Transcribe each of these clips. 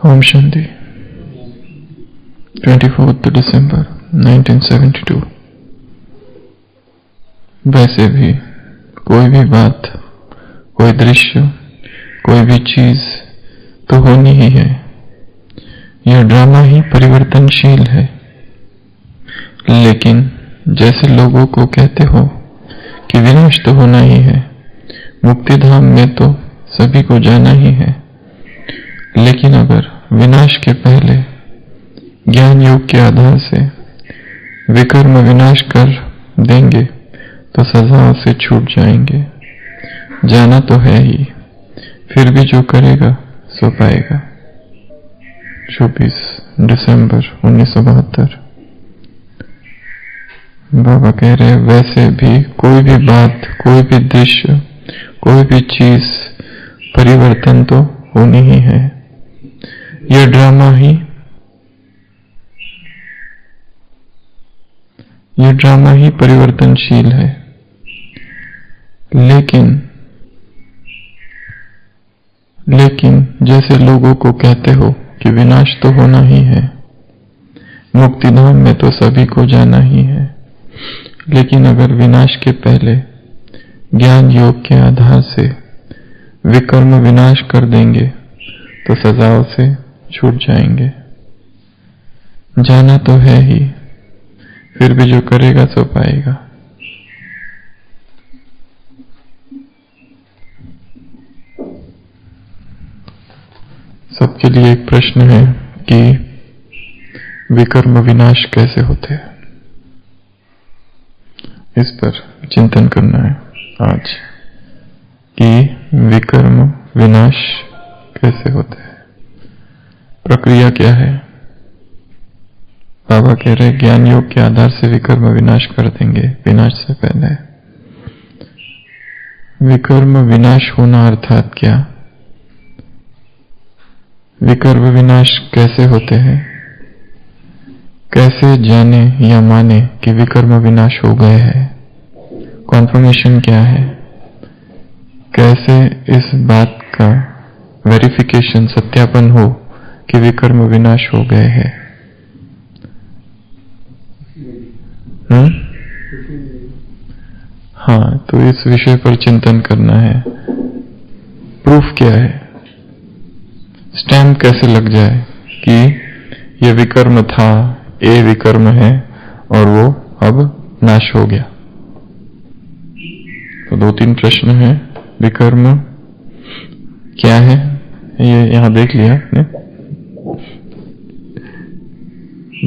ओम शांति। 24 दिसंबर 1972। वैसे भी कोई भी बात, कोई दृश्य, कोई भी चीज तो होनी ही है। यह ड्रामा ही परिवर्तनशील है। लेकिन जैसे लोगों को कहते हो कि विनाश तो होना ही है, मुक्ति धाम में तो सभी को जाना ही है, लेकिन अगर विनाश के पहले ज्ञान योग के आधार से विकर्म विनाश कर देंगे तो सजाओं से छूट जाएंगे। जाना तो है ही, फिर भी जो करेगा सो पाएगा। 24 दिसंबर 1972। बाबा कह रहे वैसे भी कोई भी बात, कोई भी दृश्य, कोई भी चीज परिवर्तन तो होनी ही है। यह ड्रामा ही परिवर्तनशील है। लेकिन जैसे लोगों को कहते हो कि विनाश तो होना ही है, मुक्ति धाम में तो सभी को जाना ही है, लेकिन अगर विनाश के पहले ज्ञान योग के आधार से विकर्म विनाश कर देंगे तो सजाओं से छूट जाएंगे। जाना तो है ही, फिर भी जो करेगा सो पाएगा। सबके लिए एक प्रश्न है कि विकर्म विनाश कैसे होते हैं। इस पर चिंतन करना है आज कि विकर्म विनाश कैसे होते हैं, प्रक्रिया क्या है। बाबा कह रहे ज्ञान योग के आधार से विकर्म विनाश कर देंगे विनाश से पहले। विकर्म विनाश होना अर्थात क्या? विकर्म विनाश कैसे होते हैं? कैसे जाने या माने कि विकर्म विनाश हो गए हैं? कॉन्फर्मेशन क्या है? कैसे इस बात का वेरिफिकेशन, सत्यापन हो कि विकर्म विनाश हो गए हैं? हाँ, तो इस विषय पर चिंतन करना है। प्रूफ क्या है? स्टैम्प कैसे लग जाए कि यह विकर्म था, ये विकर्म है और वो अब नाश हो गया। तो 2-3 प्रश्न हैं। विकर्म क्या है, ये यहां देख लिया आपने।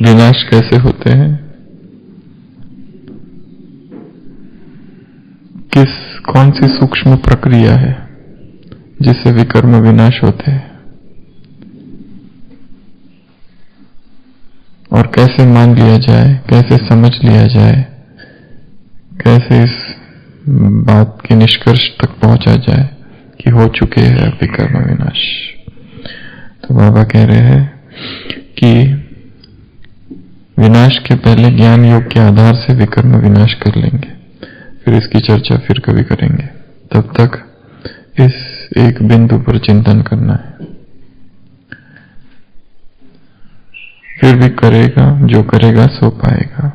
विनाश कैसे होते हैं, कौन सी सूक्ष्म प्रक्रिया है जिससे विकर्म विनाश होते हैं, और कैसे मान लिया जाए, कैसे समझ लिया जाए, कैसे इस बात के निष्कर्ष तक पहुंचा जाए कि हो चुके हैं विकर्म विनाश। तो बाबा कह रहे हैं कि विनाश के पहले ज्ञान योग के आधार से विकर्म विनाश कर लेंगे, फिर इसकी चर्चा फिर कभी करेंगे। तब तक इस एक बिंदु पर चिंतन करना है। फिर भी करेगा, जो करेगा सो पाएगा।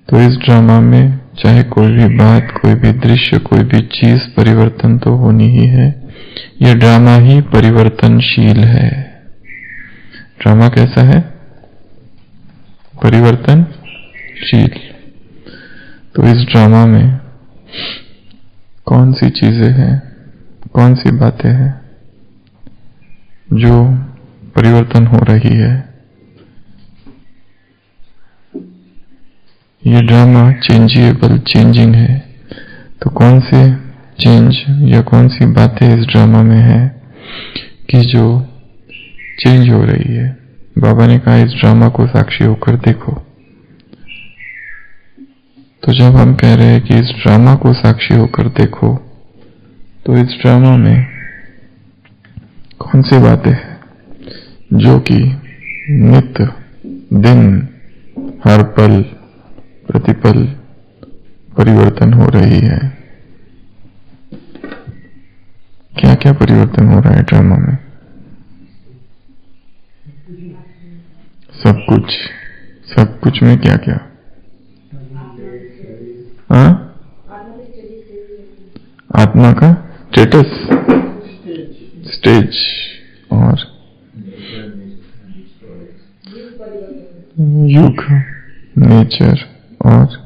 तो इस ड्रामा में चाहे कोई भी बात, कोई भी दृश्य, कोई भी चीज परिवर्तन तो होनी ही है। यह ड्रामा ही परिवर्तनशील है। ड्रामा कैसा है? परिवर्तनशील। तो इस ड्रामा में कौन सी चीजें हैं, कौन सी बातें हैं जो परिवर्तन हो रही है? ये ड्रामा चेंजेबल, चेंजिंग है। तो कौन से चेंज या कौन सी बातें इस ड्रामा में है कि जो चेंज हो रही है? बाबा ने कहा इस ड्रामा को साक्षी होकर देखो। तो जब हम कह रहे हैं कि इस ड्रामा को साक्षी होकर देखो, तो इस ड्रामा में कौन सी बातें हैं जो कि नित्य दिन, हर पल प्रतिपल परिवर्तन हो रही है? क्या क्या परिवर्तन हो रहा है ड्रामा में? सब कुछ में क्या क्या? हाँ, आत्मा का स्टेज और युग, नेचर और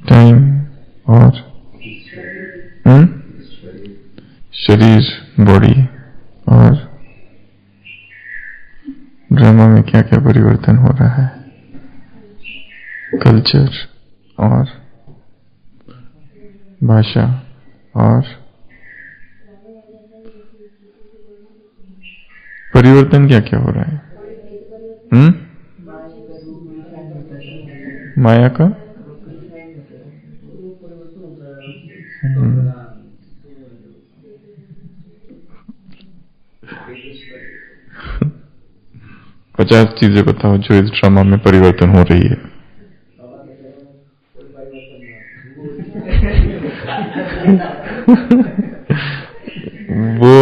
टाइम और शरीर, बॉडी, और ड्रामा में क्या क्या परिवर्तन हो रहा है, कल्चर और भाषा और परिवर्तन क्या क्या हो रहा है? माया का पचास चीजें बताओ जो इस ड्रामा में परिवर्तन हो रही है। वो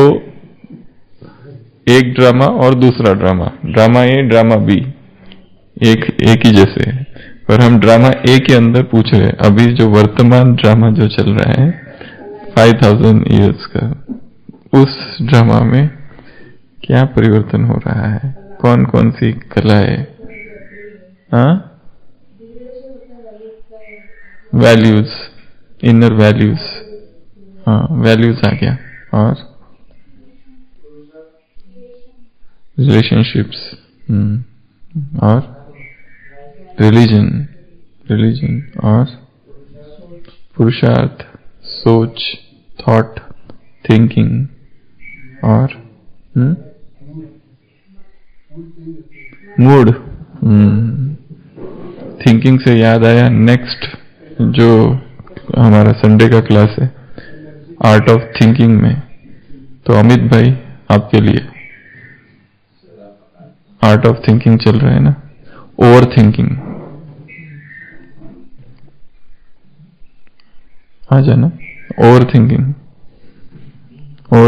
एक ड्रामा और दूसरा ड्रामा ए ड्रामा बी एक ही जैसे है, पर हम ड्रामा ए के अंदर पूछ रहे हैं अभी जो वर्तमान ड्रामा जो चल रहा है 5000 ईयर्स का, उस ड्रामा में क्या परिवर्तन हो रहा है, कौन कौन सी कलाएं, वैल्यूज, इनर वैल्यूज, वैल्यूज आ गया, और रिलेशनशिप्स, और रिलीजन और पुरुषार्थ, सोच, थॉट, थिंकिंग और मूड। थिंकिंग से याद आया, नेक्स्ट जो हमारा संडे का क्लास है आर्ट ऑफ थिंकिंग में, तो अमित भाई आपके लिए आर्ट ऑफ थिंकिंग चल रहा है ना, ओवर थिंकिंग, आ जाना। ओवर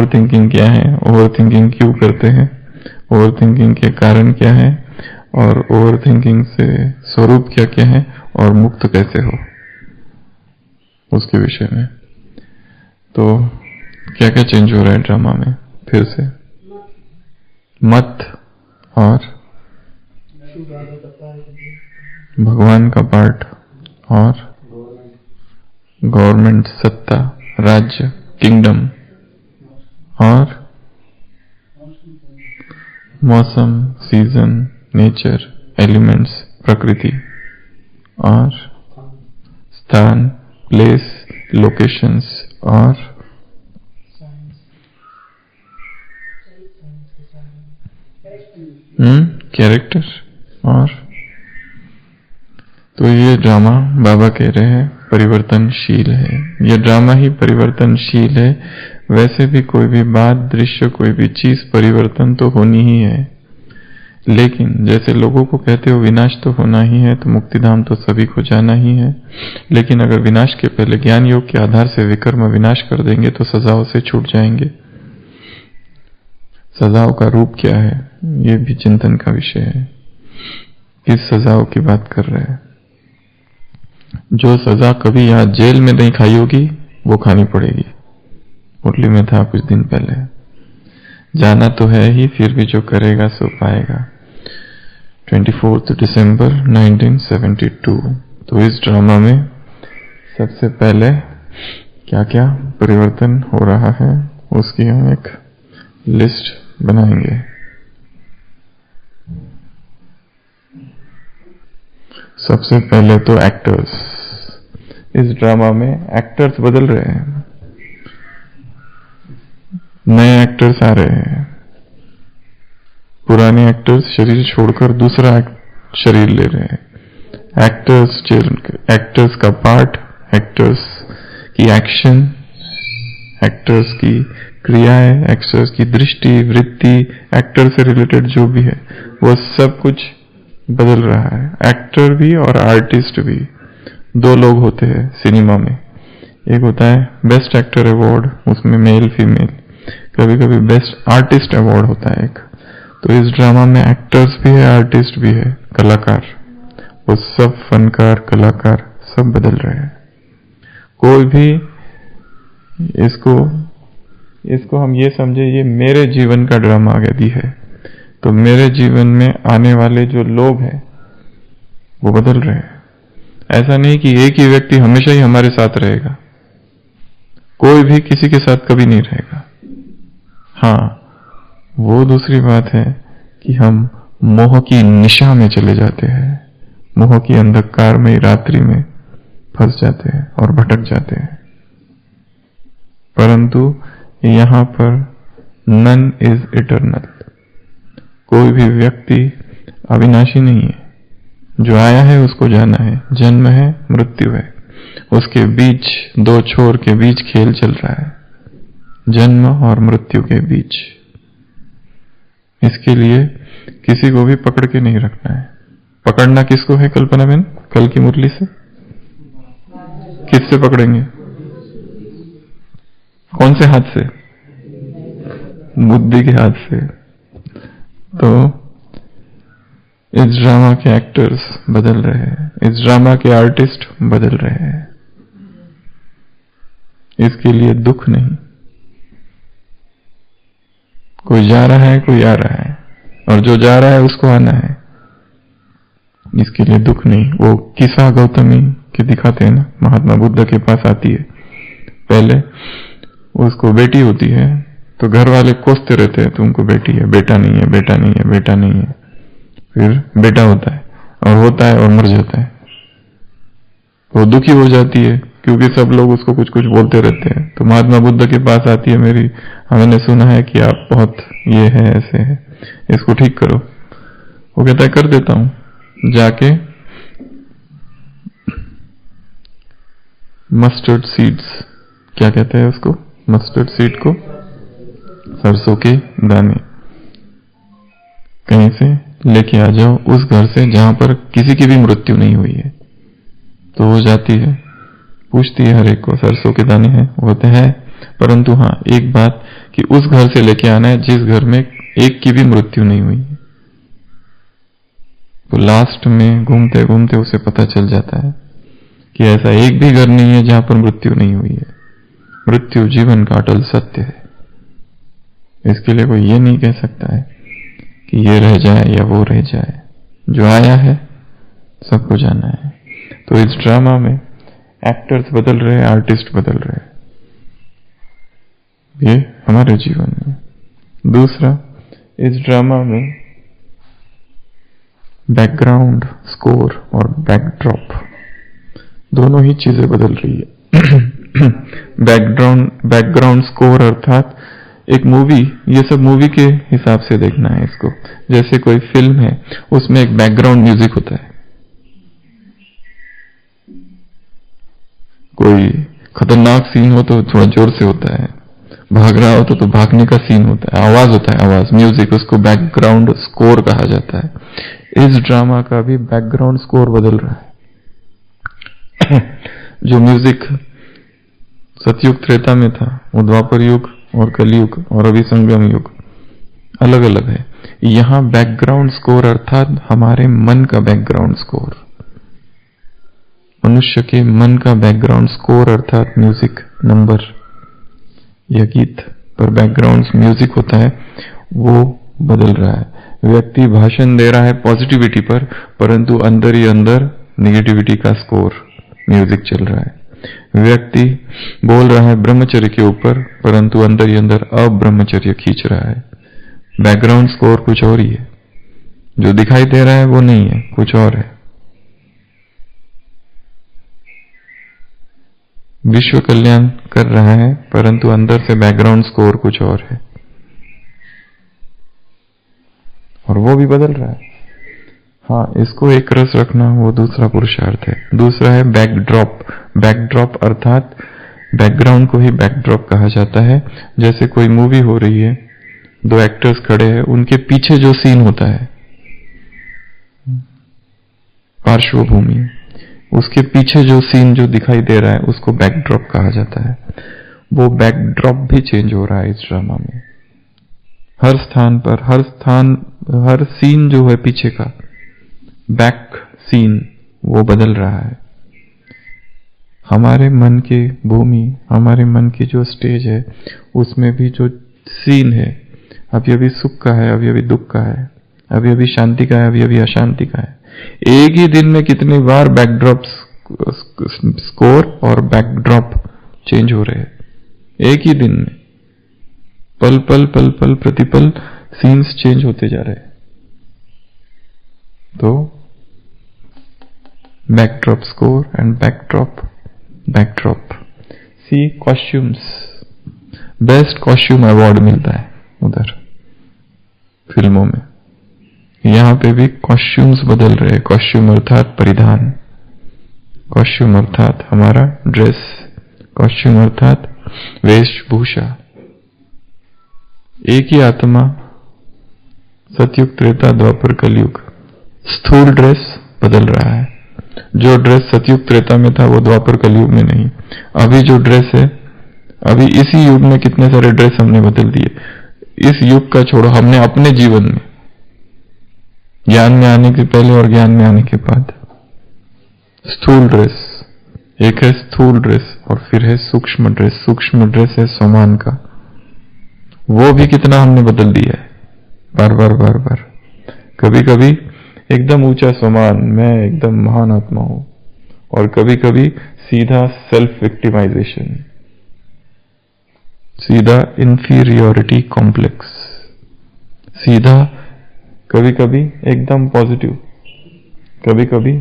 थिंकिंग क्या है, ओवर थिंकिंग क्यों करते हैं, ओवर थिंकिंग के कारण क्या है, और ओवर थिंकिंग से स्वरूप क्या क्या है, और मुक्त कैसे हो, उसके विषय में। तो क्या क्या चेंज हो रहा है ड्रामा में, फिर से मत और भगवान का पार्ट और गवर्नमेंट, सत्ता, राज्य, किंगडम, और मौसम, सीजन, नेचर, एलिमेंट्स, प्रकृति, और स्थान, प्लेस, लोकेशंस, और कैरेक्टर। और तो ये ड्रामा बाबा कह रहे हैं परिवर्तनशील है, ये ड्रामा ही परिवर्तनशील है। वैसे भी कोई भी बात, दृश्य, कोई भी चीज परिवर्तन तो होनी ही है, लेकिन जैसे लोगों को कहते हो विनाश तो होना ही है, तो मुक्तिधाम तो सभी को जाना ही है, लेकिन अगर विनाश के पहले ज्ञान योग के आधार से विकर्म विनाश कर देंगे तो सजाओं से छूट जाएंगे। सजाओं का रूप क्या है, ये भी चिंतन का विषय है। किस सजाओं की बात कर रहे हैं? जो सजा कभी यहाँ जेल में नहीं खाई होगी वो खानी पड़ेगी। मुरली में था कुछ दिन पहले, जाना तो है ही, फिर भी जो करेगा सो पाएगा। 24 दिसंबर 1972। तो इस ड्रामा में सबसे पहले क्या क्या परिवर्तन हो रहा है उसकी हम एक लिस्ट बनाएंगे। सबसे पहले तो एक्टर्स, इस ड्रामा में एक्टर्स बदल रहे हैं, नए एक्टर्स आ रहे हैं। पुराने एक्टर्स शरीर छोड़कर दूसरा शरीर ले रहे हैं। एक्टर्स का पार्ट, एक्टर्स की एक्शन, एक्टर्स की क्रियाएं, एक्टर्स की दृष्टि, वृत्ति, एक्टर से रिलेटेड जो भी है वो सब कुछ बदल रहा है। एक्टर भी और आर्टिस्ट भी, दो लोग होते हैं सिनेमा में। एक होता है बेस्ट एक्टर अवार्ड, उसमें मेल फीमेल, कभी कभी बेस्ट आर्टिस्ट अवार्ड होता है एक, तो इस ड्रामा में एक्टर्स भी है, आर्टिस्ट भी है, कलाकार, वो सब फनकार, कलाकार सब बदल रहे हैं। कोई भी इसको हम ये समझे ये मेरे जीवन का ड्रामा यदि है, तो मेरे जीवन में आने वाले जो लोग हैं वो बदल रहे हैं। ऐसा नहीं कि एक ही व्यक्ति हमेशा ही हमारे साथ रहेगा, कोई भी किसी के साथ कभी नहीं रहेगा। हाँ, वो दूसरी बात है कि हम मोह की निशा में चले जाते हैं, मोह की अंधकार में रात्रि में फंस जाते हैं और भटक जाते हैं। परंतु यहां पर नन इज इटर्नल, कोई भी व्यक्ति अविनाशी नहीं है। जो आया है उसको जाना है, जन्म है, मृत्यु है, उसके बीच दो छोर के बीच खेल चल रहा है, जन्म और मृत्यु के बीच। इसके लिए किसी को भी पकड़ के नहीं रखना है। पकड़ना किसको है कल्पना बहन? कल की मुरली से किससे पकड़ेंगे? कौन से हाथ से? बुद्धि के हाथ से। तो इस ड्रामा के एक्टर्स बदल रहे हैं, इस ड्रामा के आर्टिस्ट बदल रहे हैं। इसके लिए दुख नहीं, कोई जा रहा है, कोई आ रहा है, और जो जा रहा है उसको आना है, इसके लिए दुख नहीं। वो किस्सा गौतमी के दिखाते हैं ना, महात्मा बुद्ध के पास आती है, पहले उसको बेटी होती है तो घर वाले कोसते रहते हैं, तुमको बेटी है, बेटा नहीं है, बेटा नहीं है, बेटा नहीं है। फिर बेटा होता है और मर जाता है, वो दुखी हो जाती है क्योंकि सब लोग उसको कुछ कुछ बोलते रहते हैं। तो महात्मा बुद्ध के पास आती है, मैंने सुना है कि आप बहुत ये है, ऐसे है, इसको ठीक करो। वो कहता है कर देता हूं। जाके मस्टर्ड सीड्स, क्या कहते हैं उसको, मस्टर्ड सीड को, सरसों के दाने कहीं से लेके आ जाओ, उस घर से जहां पर किसी की भी मृत्यु नहीं हुई है। तो वो जाती है, पूछती है हर एक को, सरसों के दाने हैं? वो तो है, परंतु हाँ एक बात कि उस घर से लेके आना है जिस घर में एक की भी मृत्यु नहीं हुई है। तो लास्ट में घूमते घूमते उसे पता चल जाता है कि ऐसा एक भी घर नहीं है जहां पर मृत्यु नहीं हुई है। मृत्यु जीवन का अटल सत्य है। इसके लिए कोई ये नहीं कह सकता है कि ये रह जाए या वो रह जाए। जो आया है सबको जाना है। तो इस ड्रामा में एक्टर्स बदल रहे हैं, आर्टिस्ट बदल रहे हैं, ये हमारे जीवन में। दूसरा, इस ड्रामा में बैकग्राउंड स्कोर और बैकड्रॉप दोनों ही चीजें बदल रही है। बैकग्राउंड स्कोर अर्थात एक मूवी, ये सब मूवी के हिसाब से देखना है इसको। जैसे कोई फिल्म है, उसमें एक बैकग्राउंड म्यूजिक होता है। कोई खतरनाक सीन हो तो थोड़ा जोर से होता है, भाग रहा हो तो भागने का सीन होता है, आवाज होता है, आवाज, म्यूजिक, उसको बैकग्राउंड स्कोर कहा जाता है। इस ड्रामा का भी बैकग्राउंड स्कोर बदल रहा है। जो म्यूजिक सतयुग त्रेता में था, वो द्वापर युग और कलयुग और अभी संगम युग अलग अलग है। यहां बैकग्राउंड स्कोर अर्थात हमारे मन का बैकग्राउंड स्कोर, मनुष्य के मन का बैकग्राउंड स्कोर अर्थात म्यूजिक नंबर या गीत पर बैकग्राउंड म्यूजिक होता है, वो बदल रहा है। व्यक्ति भाषण दे रहा है पॉजिटिविटी पर, परंतु अंदर ही अंदर निगेटिविटी का स्कोर म्यूजिक चल रहा है। व्यक्ति बोल रहा है ब्रह्मचर्य के ऊपर, परंतु अंदर ही अंदर अब्रह्मचर्य खींच रहा है। बैकग्राउंड स्कोर कुछ और ही है, जो दिखाई दे रहा है वो नहीं है, कुछ और है। विश्व कल्याण कर रहा है, परंतु अंदर से बैकग्राउंड स्कोर कुछ और है, और वो भी बदल रहा है। हाँ, इसको एक रस रखना, वो दूसरा पुरुषार्थ है। दूसरा है बैकड्रॉप। बैकड्रॉप अर्थात बैकग्राउंड को ही बैकड्रॉप कहा जाता है। जैसे कोई मूवी हो रही है, दो एक्टर्स खड़े हैं, उनके पीछे जो सीन होता है, पार्श्वभूमि, उसके पीछे जो सीन जो दिखाई दे रहा है उसको बैकड्रॉप कहा जाता है। वो बैकड्रॉप भी चेंज हो रहा है इस ड्रामा में। हर स्थान पर, हर सीन जो है पीछे का बैक सीन वो बदल रहा है। हमारे मन के भूमि, हमारे मन की जो स्टेज है उसमें भी जो सीन है, अभी अभी सुख का है, अभी अभी दुख का है, अभी अभी शांति का है, अभी अभी अशांति का है। एक ही दिन में कितनी बार बैकड्रॉप स्कोर और बैकड्रॉप चेंज हो रहे हैं। एक ही दिन में पल पल पल पल प्रतिपल सीन्स चेंज होते जा रहे हैं। तो backdrop score and backdrop see costumes, best costume award मिलता है उधर फिल्मों में। यहां पे भी कॉस्ट्यूम्स बदल रहे हैं। कॉस्ट्यूम अर्थात परिधान, कॉस्ट्यूम अर्थात हमारा ड्रेस, कॉस्ट्यूम अर्थात वेशभूषा। एक ही आत्मा, सतयुग त्रेता द्वापर कलयुग। स्थूल ड्रेस बदल रहा है। जो ड्रेस सतयुग त्रेता में था वो द्वापर कलयुग में नहीं। अभी जो ड्रेस है, अभी इसी युग में कितने सारे ड्रेस हमने बदल दिए। इस युग का छोड़ो, हमने अपने जीवन में, ज्ञान में आने के पहले और ज्ञान में आने के बाद, स्थूल ड्रेस, एक है स्थूल ड्रेस और फिर है सूक्ष्म ड्रेस। सूक्ष्म ड्रेस है सोमान का, वो भी कितना हमने बदल दिया है बार बार बार बार। कभी कभी एकदम ऊंचा सोमान, मैं एकदम महान आत्मा हूं, और कभी कभी सीधा सेल्फ विक्टिमाइजेशन, सीधा इंफीरियोरिटी कॉम्प्लेक्स, सीधा कभी कभी एकदम पॉजिटिव, कभी कभी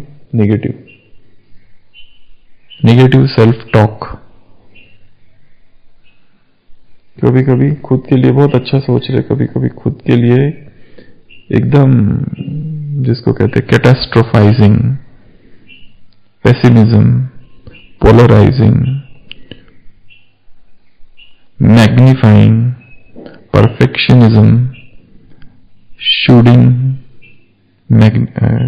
नेगेटिव सेल्फ टॉक। कभी कभी खुद के लिए बहुत अच्छा सोच रहे, कभी कभी खुद के लिए एकदम, जिसको कहते हैं catastrophising, pessimism, polarising, magnifying, perfectionism, shoulding.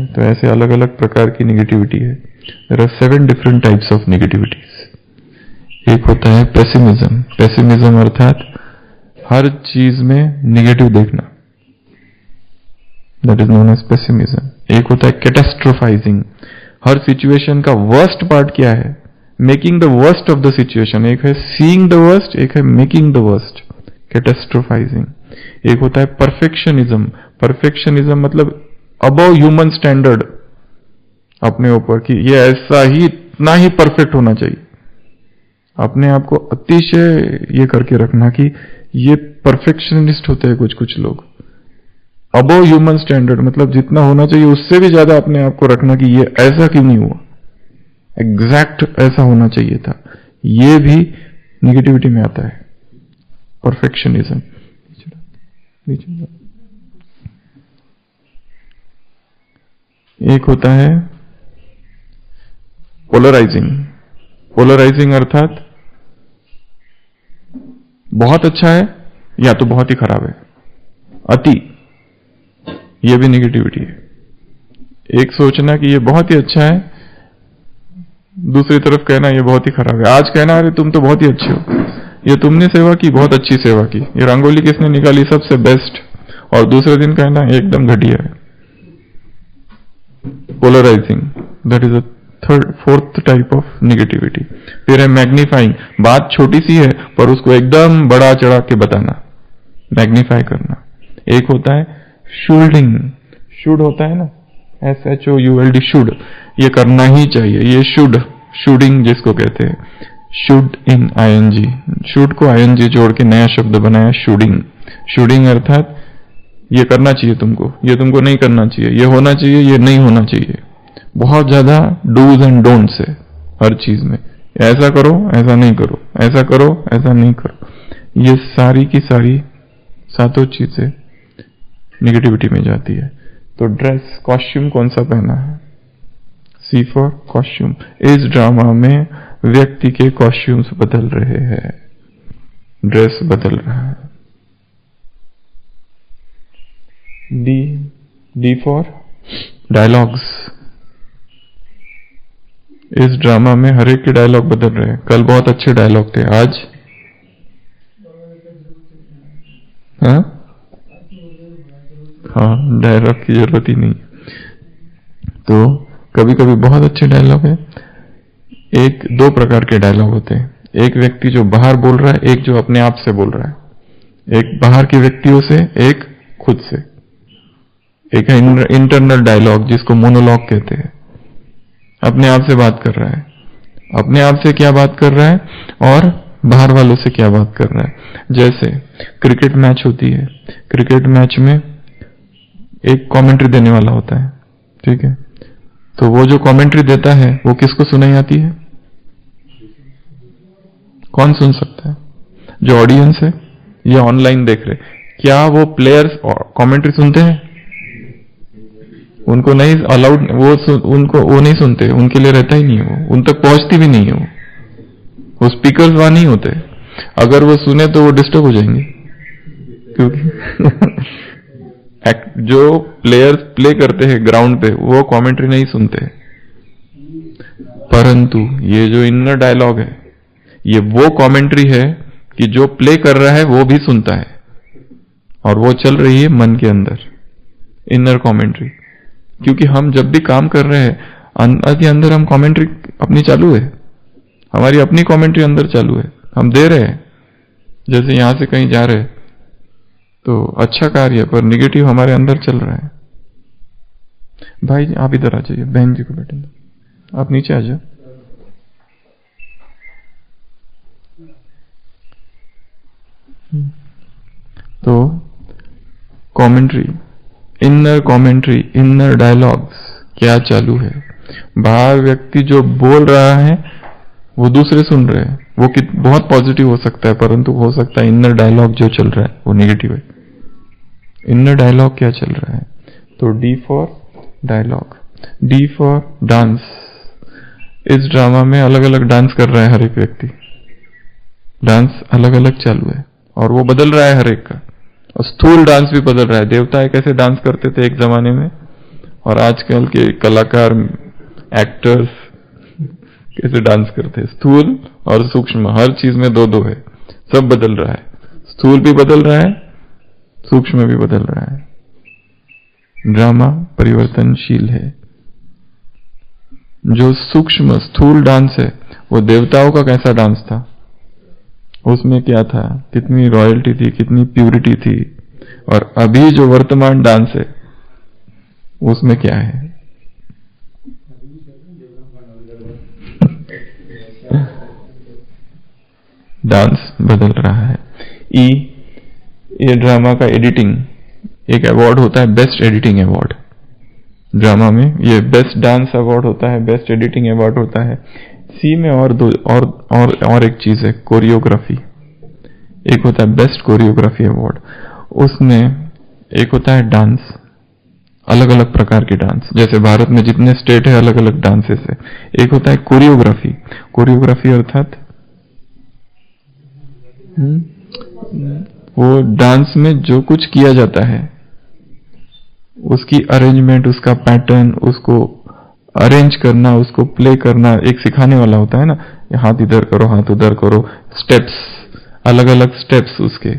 तो ऐसे अलग अलग प्रकार की निगेटिविटी है। There are 7 different types of negativities. एक होता है पेसिमिज्म। पेसिमिज्म अर्थात हर चीज में निगेटिव देखना, that is known as pessimism. एक होता है कैटास्ट्रोफाइजिंग, हर सिचुएशन का वर्स्ट पार्ट क्या है, making the worst of the situation. एक है सीइंग द वर्स्ट, एक है मेकिंग द वर्स्ट, कैटास्ट्रोफाइजिंग। एक होता है परफेक्शनिज्म। परफेक्शनिज्म मतलब अबव ह्यूमन स्टैंडर्ड अपने ऊपर, कि ये ऐसा ही, इतना ही परफेक्ट होना चाहिए। अपने आप को अतिशय ये करके रखना कि ये परफेक्शनिस्ट होते हैं कुछ कुछ लोग। अबव ह्यूमन स्टैंडर्ड मतलब जितना होना चाहिए उससे भी ज्यादा अपने आप को रखना कि ये ऐसा क्यों नहीं हुआ, एग्जैक्ट ऐसा होना चाहिए था। ये भी निगेटिविटी में आता है, परफेक्शनिज्म। एक होता है पोलराइजिंग। पोलराइजिंग अर्थात बहुत अच्छा है या तो बहुत ही खराब है, अति, ये भी निगेटिविटी है। एक सोचना कि ये बहुत ही अच्छा है, दूसरी तरफ कहना ये बहुत ही खराब है। आज कहना अरे तुम तो बहुत ही अच्छे हो, ये तुमने सेवा की, बहुत अच्छी सेवा की, ये रंगोली किसने निकाली, सबसे बेस्ट, और दूसरे दिन कहना एकदम घटिया है। Polarising, that is a fourth type of negativity. फिर है मैग्नीफाइंग, बात छोटी सी है पर उसको एकदम बड़ा चढ़ा के बताना, मैग्नीफाई करना। एक होता है शूल्डिंग, शुड होता है ना, SHOULD, शुड, ये करना ही चाहिए, ये शुड, शूडिंग जिसको कहते हैं, शुड इन ING, शुड को ING जोड़ के नया शब्द बनाया शूडिंग। शूडिंग अर्थात ये करना चाहिए तुमको, ये तुमको नहीं करना चाहिए, ये होना चाहिए, ये नहीं होना चाहिए। बहुत ज्यादा डूज एंड डोंट्स है हर चीज में, ऐसा करो, ऐसा नहीं करो, ऐसा करो, ऐसा नहीं करो। ये सारी की सारी सातों चीजें निगेटिविटी में जाती है। तो ड्रेस, कॉस्ट्यूम कौन सा पहना है, C फॉर कॉस्ट्यूम। इस ड्रामा में व्यक्ति के कॉस्ट्यूम्स बदल रहे हैं, ड्रेस बदल रहा है। D for dialogues. इस ड्रामा में हर एक के डायलॉग बदल रहे हैं। कल बहुत अच्छे डायलॉग थे, आज हाँ हाँ, डायलॉग की जरूरत ही नहीं। तो कभी कभी बहुत अच्छे डायलॉग है। एक दो प्रकार के डायलॉग होते हैं, एक व्यक्ति जो बाहर बोल रहा है, एक जो अपने आप से बोल रहा है। एक बाहर के व्यक्तियों से, एक खुद से। एक है इंटरनल डायलॉग जिसको मोनोलॉग कहते हैं, अपने आप से बात कर रहा है, अपने आप से क्या बात कर रहा है और बाहर वालों से क्या बात कर रहा है। जैसे क्रिकेट मैच होती है, क्रिकेट मैच में एक कमेंट्री देने वाला होता है, ठीक है, तो वो जो कमेंट्री देता है वो किसको सुनाई आती है? कौन सुन सकता है? जो ऑडियंस है या ऑनलाइन देख रहे, क्या वो प्लेयर्स कमेंट्री सुनते हैं? उनको नहीं अलाउड, उनको वो नहीं सुनते, उनके लिए रहता ही नहीं है, वो उन तक पहुंचती भी नहीं है, वो स्पीकर्स वहां नहीं होते। अगर वो सुने तो वो डिस्टर्ब हो जाएंगे, क्योंकि जो प्लेयर्स प्ले करते हैं ग्राउंड पे वो कमेंट्री नहीं सुनते। परंतु ये जो इनर डायलॉग है, ये वो कमेंट्री है कि जो प्ले कर रहा है वो भी सुनता है और वो चल रही है मन के अंदर, इनर कमेंट्री। क्योंकि हम जब भी काम कर रहे हैं अंदर हम कमेंट्री अपनी चालू है, हमारी अपनी कमेंट्री अंदर चालू है, हम दे रहे हैं। जैसे यहां से कहीं जा रहे हैं तो अच्छा कार्य है, पर निगेटिव हमारे अंदर चल रहा है। भाई आप इधर आ जाइए, बहन जी को बैठे, आप नीचे आ जाओ। तो कमेंट्री, इनर डायलॉग्स क्या चालू है। बाहर व्यक्ति जो बोल रहा है वो दूसरे सुन रहे हैं, वो बहुत पॉजिटिव हो सकता है, परंतु हो सकता है इनर डायलॉग जो चल रहा है वो नेगेटिव है। इनर डायलॉग क्या चल रहा है? तो D for dialogue, D for dance. इस ड्रामा में अलग अलग डांस कर रहा है हर एक व्यक्ति, डांस अलग अलग चालू है और वो बदल रहा है हर एक का, और स्थूल डांस भी बदल रहा है। देवताएं कैसे डांस करते थे एक जमाने में, और आजकल के कलाकार एक्टर्स कैसे डांस करते हैं। स्थूल और सूक्ष्म, हर चीज में दो दो है, सब बदल रहा है। स्थूल भी बदल रहा है, सूक्ष्म भी बदल रहा है। ड्रामा परिवर्तनशील है। जो सूक्ष्म स्थूल डांस है वो देवताओं का कैसा डांस था, उसमें क्या था, कितनी रॉयल्टी थी, कितनी प्यूरिटी थी, और अभी जो वर्तमान डांस है उसमें क्या है। डांस बदल रहा है। ये ड्रामा का एडिटिंग, एक अवार्ड होता है बेस्ट एडिटिंग अवार्ड ड्रामा में, ये बेस्ट डांस अवार्ड होता है, बेस्ट एडिटिंग अवार्ड होता है। सी में और एक चीज है, कोरियोग्राफी। एक होता है बेस्ट कोरियोग्राफी अवार्ड, उसमें एक होता है डांस, अलग अलग प्रकार के डांस, जैसे भारत में जितने स्टेट है अलग अलग डांसेस है। एक होता है कोरियोग्राफी, कोरियोग्राफी अर्थात वो डांस में जो कुछ किया जाता है उसकी अरेंजमेंट, उसका पैटर्न, उसको अरेंज करना, उसको प्ले करना, एक सिखाने वाला होता है ना, हाथ इधर करो, हाथ उधर करो, स्टेप्स, अलग अलग स्टेप्स उसके।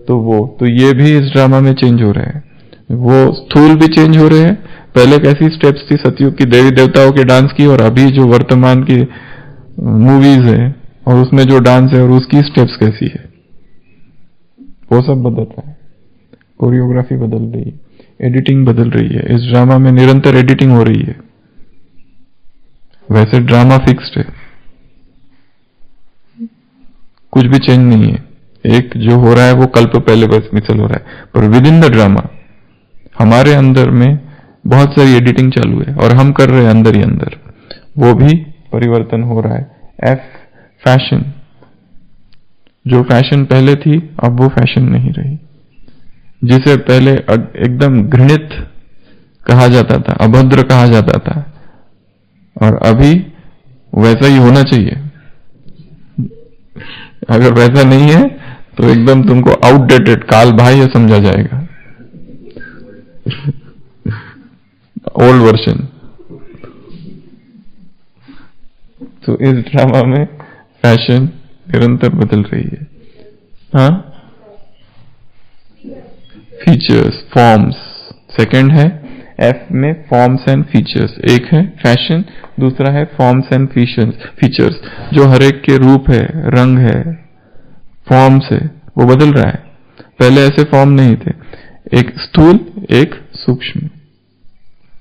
तो ये भी इस ड्रामा में चेंज हो रहे हैं, वो स्थूल भी चेंज हो रहे हैं। पहले कैसी स्टेप्स थी सतयुग की देवी देवताओं के डांस की, और अभी जो वर्तमान की मूवीज है और उसमें जो डांस है और उसकी स्टेप्स कैसी है, वो सब बदल रहा है। कोरियोग्राफी बदल रही है, एडिटिंग बदल रही है। इस ड्रामा में निरंतर एडिटिंग हो रही है। वैसे ड्रामा फिक्स्ड है, कुछ भी चेंज नहीं है, एक जो हो रहा है वो कल पे पहले बस मिसल हो रहा है, पर विद इन द ड्रामा हमारे अंदर में बहुत सारी एडिटिंग चालू है और हम कर रहे हैं अंदर ही अंदर, वो भी परिवर्तन हो रहा है। फैशन, जो फैशन पहले थी अब वो फैशन नहीं रही। जिसे पहले एकदम घृणित कहा जाता था, अभद्र कहा जाता था, और अभी वैसा ही होना चाहिए। अगर वैसा नहीं है तो एकदम तुमको आउटडेटेड, काल बाह्य समझा जाएगा, ओल्ड वर्जन। तो इस ड्रामा में फैशन निरंतर बदल रही है। हाँ, फीचर्स, फॉर्म्स, सेकंड है एफ में फॉर्म्स एंड फीचर्स। एक है फैशन, दूसरा है फॉर्म्स एंड फीचर्स। जो हर एक के रूप है, रंग है, फॉर्म्स है, वो बदल रहा है। पहले ऐसे फॉर्म नहीं थे, एक स्थूल एक सूक्ष्म।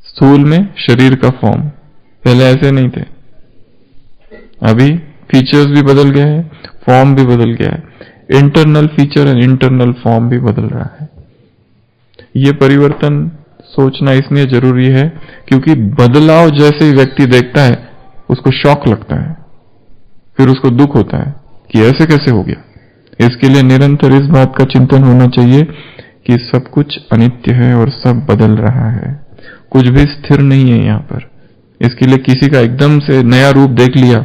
स्थूल में शरीर का फॉर्म, पहले ऐसे नहीं थे। अभी फीचर्स भी बदल गए हैं, फॉर्म भी बदल गया है। Internal feature and internal form भी बदल रहा है। ये परिवर्तन सोचना इसलिए जरूरी है क्योंकि बदलाव जैसे ही व्यक्ति देखता है उसको शॉक लगता है, फिर उसको दुख होता है कि ऐसे कैसे हो गया। इसके लिए निरंतर इस बात का चिंतन होना चाहिए कि सब कुछ अनित्य है और सब बदल रहा है, कुछ भी स्थिर नहीं है यहाँ पर। इसके लिए किसी का एकदम से नया रूप देख लिया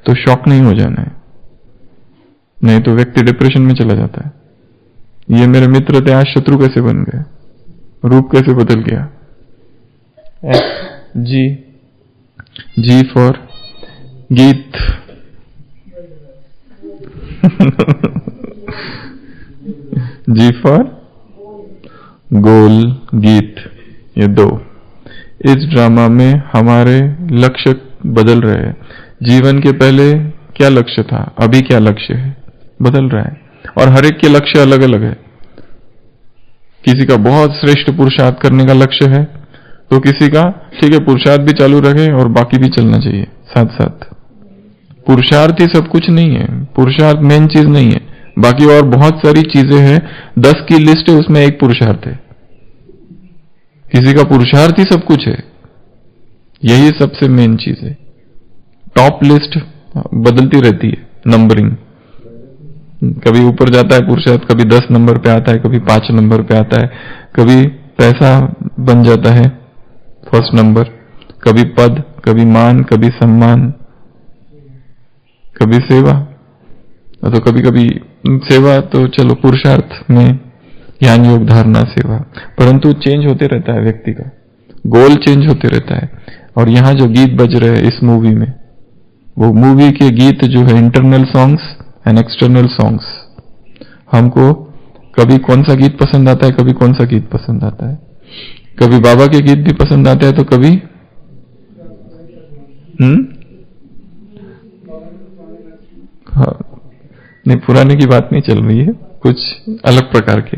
तो शॉक नहीं हो जाना है, नहीं तो व्यक्ति डिप्रेशन में चला जाता है। ये मेरे मित्र थे, आज शत्रु कैसे बन गए, रूप कैसे बदल गया। जी, जी फॉर गीत। जी फॉर गोल, गीत, ये दो। इस ड्रामा में हमारे लक्ष्य बदल रहे हैं। जीवन के पहले क्या लक्ष्य था, अभी क्या लक्ष्य है, बदल रहा है। और हर एक के लक्ष्य अलग अलग है। किसी का बहुत श्रेष्ठ पुरुषार्थ करने का लक्ष्य है, तो किसी का ठीक है पुरुषार्थ भी चालू रखे और बाकी भी चलना चाहिए साथ साथ। पुरुषार्थ ही सब कुछ नहीं है, पुरुषार्थ मेन चीज नहीं है, बाकी और बहुत सारी चीजें हैं। 10 की लिस्ट है, उसमें एक पुरुषार्थ है। किसी का पुरुषार्थ ही सब कुछ है, यही सबसे मेन चीज है। टॉप लिस्ट बदलती रहती है, नंबरिंग कभी ऊपर जाता है पुरुषार्थ, कभी 10 नंबर पे आता है, कभी 5 नंबर पे आता है, कभी पैसा बन जाता है फर्स्ट नंबर, कभी पद, कभी मान, कभी सम्मान, कभी सेवा। तो कभी कभी सेवा तो चलो पुरुषार्थ में ज्ञान योग धारणा सेवा, परंतु चेंज होते रहता है, व्यक्ति का गोल चेंज होते रहता है। और यहाँ जो गीत बज रहे हैं इस मूवी में, वो मूवी के गीत जो है internal songs and external songs. हमको कभी कौन सा गीत पसंद आता है, कभी कौन सा गीत पसंद आता है, कभी बाबा के गीत भी पसंद आते हैं, तो कभी हाँ, नहीं पुराने की बात नहीं चल रही है, कुछ अलग प्रकार के।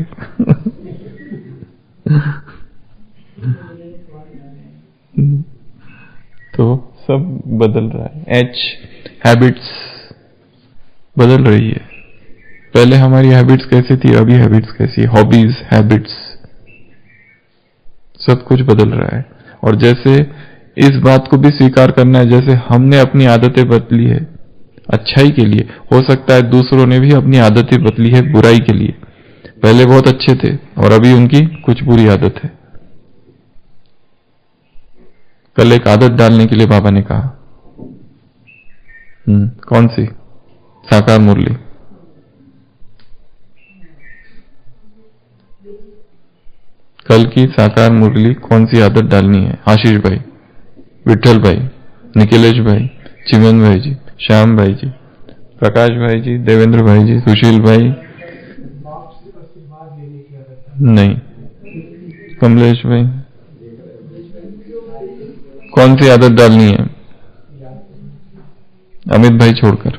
तो सब बदल रहा है। एच, हैबिट्स बदल रही है। पहले हमारी हैबिट्स कैसी थी, अभी हैबिट्स कैसी है, हॉबीज, हैबिट्स, सब कुछ बदल रहा है। और जैसे इस बात को भी स्वीकार करना है, जैसे हमने अपनी आदतें बदली है अच्छाई के लिए, हो सकता है दूसरों ने भी अपनी आदतें बदली है बुराई के लिए। पहले बहुत अच्छे थे और अभी उनकी कुछ बुरी आदत है। कल एक आदत डालने के लिए बाबा ने कहा, कौन सी? साकार मुरली। कल की साकार मुरली कौन सी आदत डालनी है? आशीष भाई, विठल भाई, निखिलेश भाई, चिमन भाई जी, श्याम भाई जी, प्रकाश भाई जी, देवेंद्र भाई जी, सुशील भाई, नहीं, कमलेश भाई, कौन सी आदत डालनी है? अमित भाई छोड़कर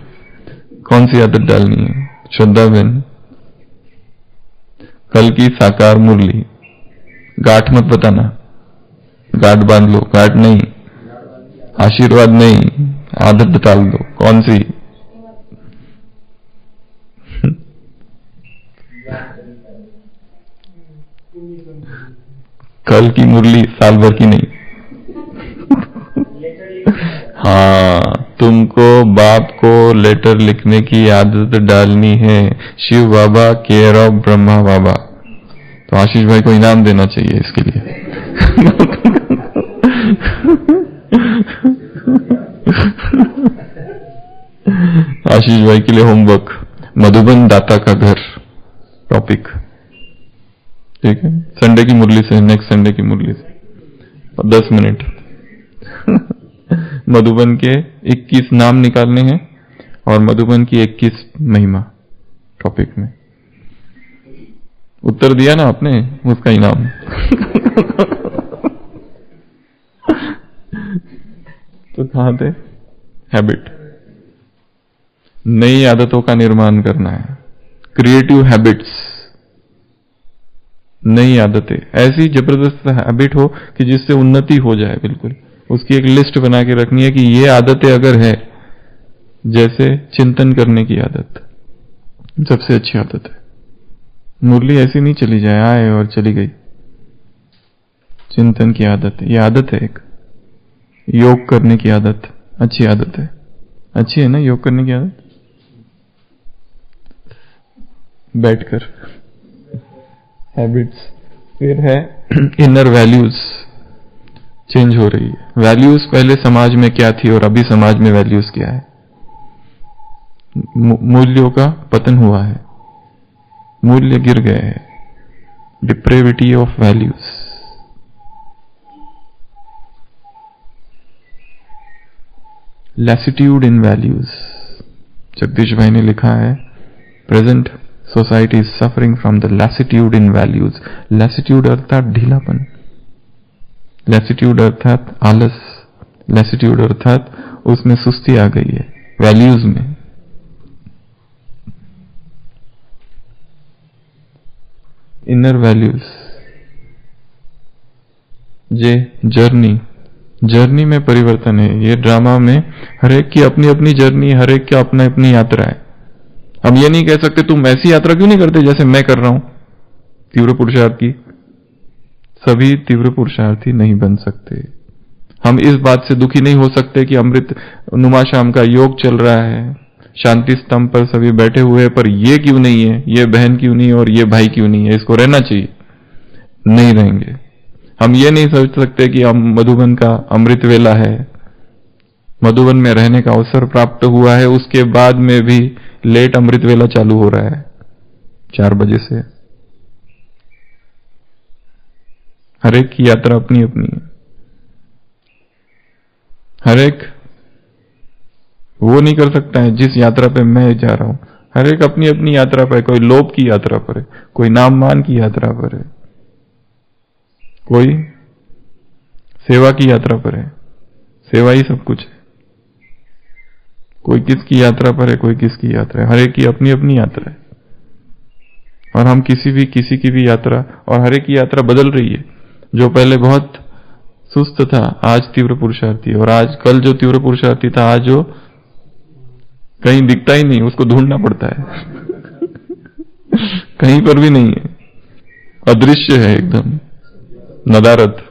कौन सी आदत डालनी है? श्रद्धा बहन, कल की साकार मुरली। गांठ मत बताना, गांठ बांध लो। गांठ नहीं, आशीर्वाद नहीं, आदत डाल दो। कौन सी? कल की मुरली साल भर की नहीं। हाँ, तुमको बाप को लेटर लिखने की आदत डालनी है। शिव बाबा, केयर ऑफ ब्रह्मा बाबा। तो आशीष भाई को इनाम देना चाहिए इसके लिए। आशीष भाई के लिए होमवर्क, मधुबन दाता का घर टॉपिक, ठीक है? संडे की मुरली से, नेक्स्ट संडे की मुरली से 10 मिनट। मधुबन के 21 नाम निकालने हैं और मधुबन की 21 महिमा टॉपिक में। उत्तर दिया ना आपने, उसका इनाम। कहां थे? हैबिट। नई आदतों का निर्माण करना है, क्रिएटिव हैबिट्स, नई आदतें, ऐसी जबरदस्त हैबिट हो कि जिससे उन्नति हो जाए। बिल्कुल उसकी एक लिस्ट बना के रखनी है कि ये आदतें अगर है, जैसे चिंतन करने की आदत सबसे अच्छी आदत है। मुरली ऐसी नहीं चली जाए, आए और चली गई। चिंतन की आदत, ये आदत है एक। योग करने की आदत अच्छी आदत है। अच्छी है ना योग करने की आदत? बैठकर हैबिट्स। फिर है इनर वैल्यूज, चेंज हो रही है। वैल्यूज पहले समाज में क्या थी और अभी समाज में वैल्यूज क्या है। मूल्यों का पतन हुआ है, मूल्य गिर गए हैं। Depravity of values. Lassitude in values. Jagdish भाई ने लिखा है, present society is suffering from the lassitude in values. Lassitude अर्थात ढीलापन, लैसिट्यूड अर्थात आलस, लैसिट्यूड अर्थात उसमें सुस्ती आ गई है वैल्यूज में। इनर वैल्यूज, ये जर्नी में परिवर्तन है। ये ड्रामा में हर एक की अपनी अपनी जर्नी, हर एक की अपना अपनी यात्रा है। हम ये नहीं कह सकते तुम ऐसी यात्रा क्यों नहीं करते जैसे मैं कर रहा हूं तीव्र पुरुषार्थ की। सभी तीव्र पुरुषार्थी नहीं बन सकते। हम इस बात से दुखी नहीं हो सकते कि अमृत नुमा शाम का योग चल रहा है, शांति स्तंभ पर सभी बैठे हुए हैं, पर ये क्यों नहीं है, ये बहन क्यों नहीं है और ये भाई क्यों नहीं है, इसको रहना चाहिए। नहीं रहेंगे। हम ये नहीं सोच सकते कि हम मधुबन का अमृत वेला है, मधुबन में रहने का अवसर प्राप्त हुआ है, उसके बाद में भी लेट अमृत वेला चालू हो रहा है 4 बजे से। हर एक की यात्रा अपनी अपनी है। हर एक वो नहीं कर सकता है जिस यात्रा पे मैं जा रहा हूं। हर एक अपनी अपनी यात्रा पर है। कोई लोभ की यात्रा पर है, कोई नाम मान की यात्रा पर है, कोई सेवा की यात्रा पर है। सेवा ही सब कुछ है। कोई किसकी यात्रा पर है, कोई किसकी यात्रा है। हर एक की अपनी अपनी यात्रा है। और हम किसी की भी यात्रा, और हर एक की यात्रा बदल रही है। जो पहले बहुत सुस्त था आज तीव्र पुरुषार्थी, और आज कल जो तीव्र पुरुषार्थी था आज जो कहीं दिखता ही नहीं, उसको ढूंढना पड़ता है कहीं पर भी नहीं है, अदृश्य है एकदम, नदारत।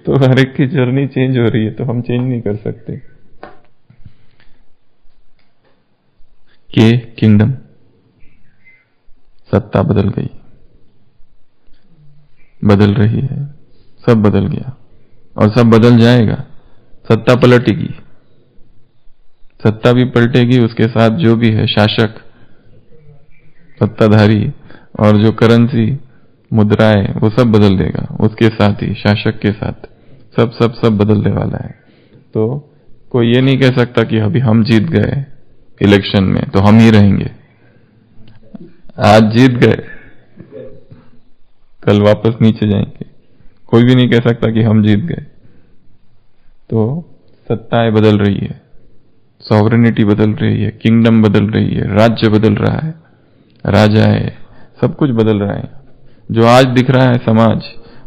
तो हर एक की जर्नी चेंज हो रही है, तो हम चेंज नहीं कर सकते। किंगडम, सत्ता बदल गई, बदल रही है, सब बदल गया और सब बदल जाएगा। सत्ता पलटेगी, सत्ता भी पलटेगी, उसके साथ जो भी है शासक, सत्ताधारी और जो करेंसी मुद्राएं, वो सब बदल देगा उसके साथ ही, शासक के साथ सब बदलने वाला है। तो कोई ये नहीं कह सकता कि अभी हम जीत गए इलेक्शन में तो हम ही रहेंगे। आज जीत गए, कल वापस नीचे जाएंगे। कोई भी नहीं कह सकता कि हम जीत गए। तो सत्ताएं बदल रही है, सॉवरेनिटी बदल रही है, किंगडम बदल रही है, राज्य बदल रहा है, राजाएं, सब कुछ बदल रहा है। जो आज दिख रहा है समाज,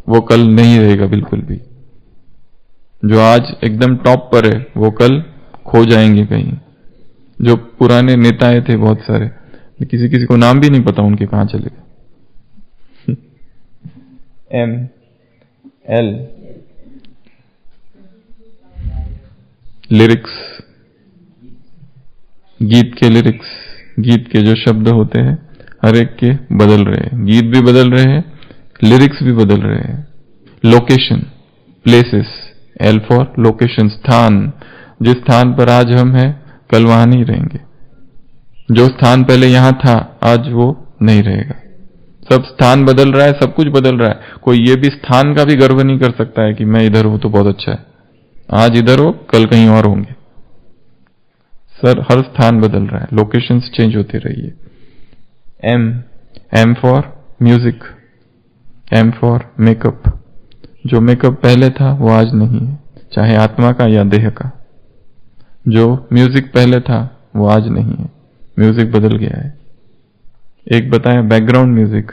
वो कल नहीं रहेगा बिल्कुल भी। जो आज एकदम टॉप पर है, वो कल खो जाएंगे कहीं। जो पुराने नेताएं थे बहुत सारे, किसी को नाम भी नहीं पता उनके, कहां चले गए। ML लिरिक्स, गीत के लिरिक्स, गीत के जो शब्द होते हैं हर एक के बदल रहे हैं। गीत भी बदल रहे हैं, लिरिक्स भी बदल रहे हैं। Location, places, L for location, स्थान। जिस स्थान पर आज हम हैं कल वहां नहीं रहेंगे। जो स्थान पहले यहां था आज वो नहीं रहेगा। सब स्थान बदल रहा है, सब कुछ बदल रहा है। कोई ये भी स्थान का भी गर्व नहीं कर सकता है कि मैं इधर हूं तो बहुत अच्छा है। आज इधर हो, कल कहीं और होंगे। सर हर स्थान बदल रहा है, लोकेशंस चेंज होती रही है। M for music, M for makeup, जो मेकअप पहले था वो आज नहीं है, चाहे आत्मा का या देह का। जो म्यूजिक पहले था वो आज नहीं है, म्यूजिक बदल गया है। एक बताया बैकग्राउंड म्यूजिक,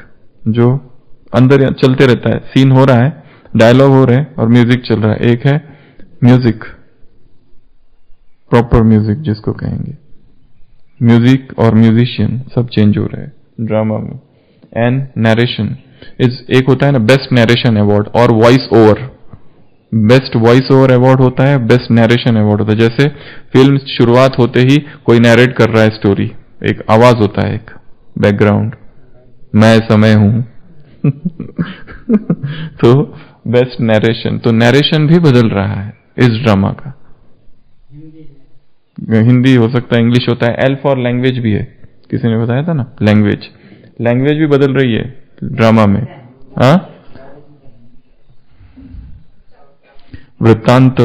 जो अंदर चलते रहता है, सीन हो रहा है, डायलॉग हो रहे हैं और म्यूजिक चल रहा है। एक है म्यूजिक, प्रॉपर म्यूजिक जिसको कहेंगे। म्यूजिक और म्यूजिशियन सब चेंज हो रहे हैं ड्रामा में। एंड नरेशन एक होता है ना बेस्ट नरेशन अवार्ड और voice over, best voice over award होता है, बेस्ट नरेशन अवार्ड होता है। जैसे फिल्म शुरुआत होते ही कोई नरेट कर रहा है स्टोरी, एक आवाज होता है, एक बैकग्राउंड, मैं समय हूं तो बेस्ट नरेशन, तो नरेशन भी बदल रहा है इस ड्रामा का। हिंदी हो सकता है, इंग्लिश होता है, एल फॉर लैंग्वेज भी है, किसी ने बताया था ना, लैंग्वेज, लैंग्वेज भी बदल रही है ड्रामा में। हाँ, वृत्तांत,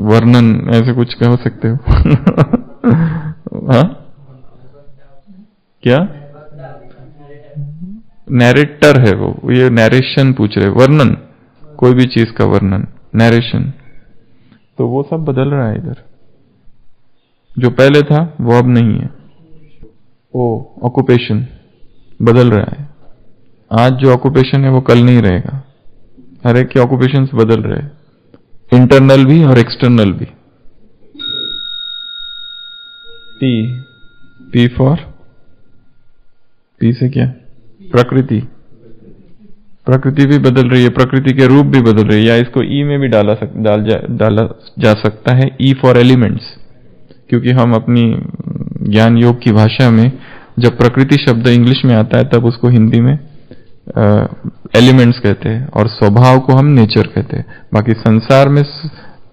वर्णन, ऐसे कुछ कह सकते हो हाँ, क्या नैरेटर है वो, ये नैरेशन पूछ रहे, वर्णन, कोई भी चीज का वर्णन, नैरेशन। तो वो सब बदल रहा है इधर, जो पहले था वो अब नहीं है। ओ ऑक्यूपेशन बदल रहा है, आज जो ऑक्यूपेशन है वो कल नहीं रहेगा। हर एक के ऑक्यूपेशन बदल रहे हैं, इंटरनल भी और एक्सटर्नल भी। पी फॉर, पी से क्या, प्रकृति, प्रकृति भी बदल रही है, प्रकृति के रूप भी बदल रही है, या इसको ई में भी डाला जा सकता है, ई फॉर एलिमेंट्स, क्योंकि हम अपनी ज्ञान योग की भाषा में जब प्रकृति शब्द इंग्लिश में आता है तब उसको हिंदी में एलिमेंट्स कहते हैं और स्वभाव को हम नेचर कहते हैं। बाकी संसार में